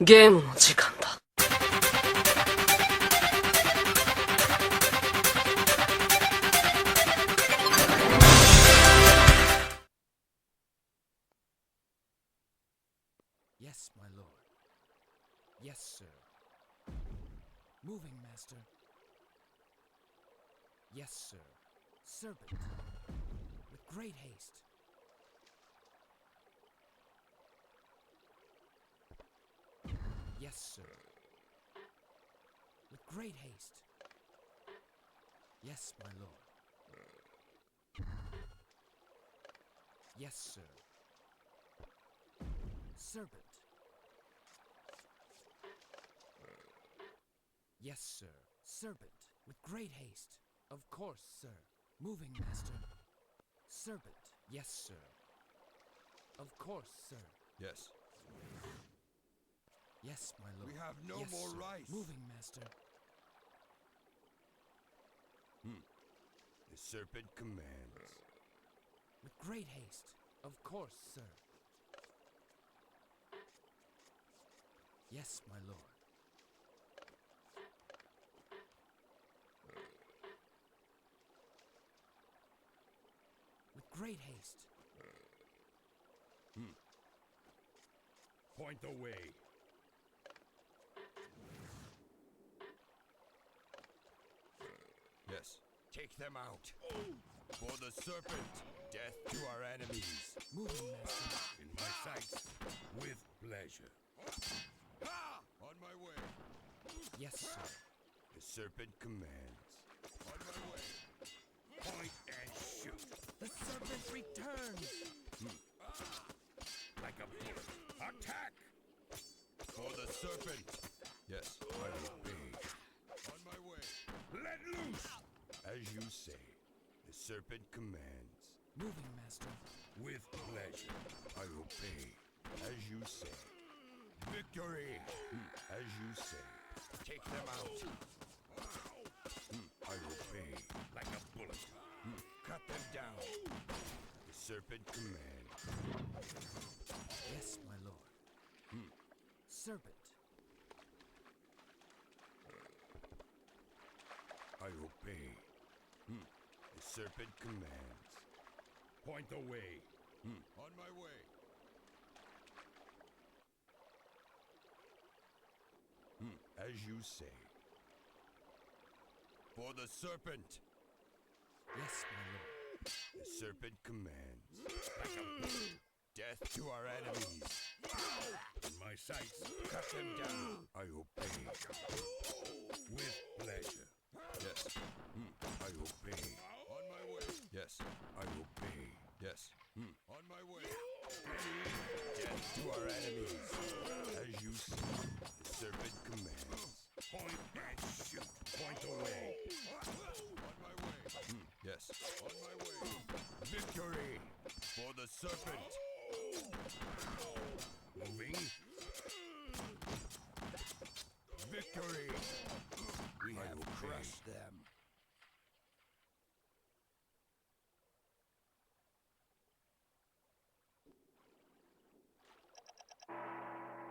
ゲームの時間だ。Yes, my lord. Yes, sir. Moving, master. Yes, sir. Serpent. With great haste. Yes, sir. With great haste. Yes, my lord. Yes, sir. Serpent. Yes, sir. Serpent. With great haste. Of course, sir. Moving, master. Serpent. Yes, sir. Of course, sir. Yes. Yes, my lord. We have no Yes, more sir. rice. Moving, master. The serpent commands. With great haste. Of course, sir. Yes, my lord. With great haste. Point the way. Yes. Take them out. For the serpent, death to our enemies. Moving, master. In my sights, with pleasure. On my way. Yes, sir. The serpent commands. On my way. Point and shoot. The serpent returns. Like a bullet. Attack! For the serpent. Yes, I obey. On my way. Let loose! As you say, the serpent commands. Moving, master. With pleasure, I obey. As you say. Victory! As you say. Take them out. I obey. Like a bullet. Cut them down. The serpent commands. Yes, my lord. Serpent. I obey. The serpent commands. Point the way. On my way. As you say. For the serpent. Yes, my lord. The serpent commands. Like a bullet. Death to our enemies. In my sights, cut them down. I obey. With pleasure. Yes. I obey. On my way. Yes. I obey. Yes. On my way. Death to our enemies. As you see, the serpent commands. Point and shoot. Point away. On my way. Yes. On my way. Victory for the serpent. Moving. Victory.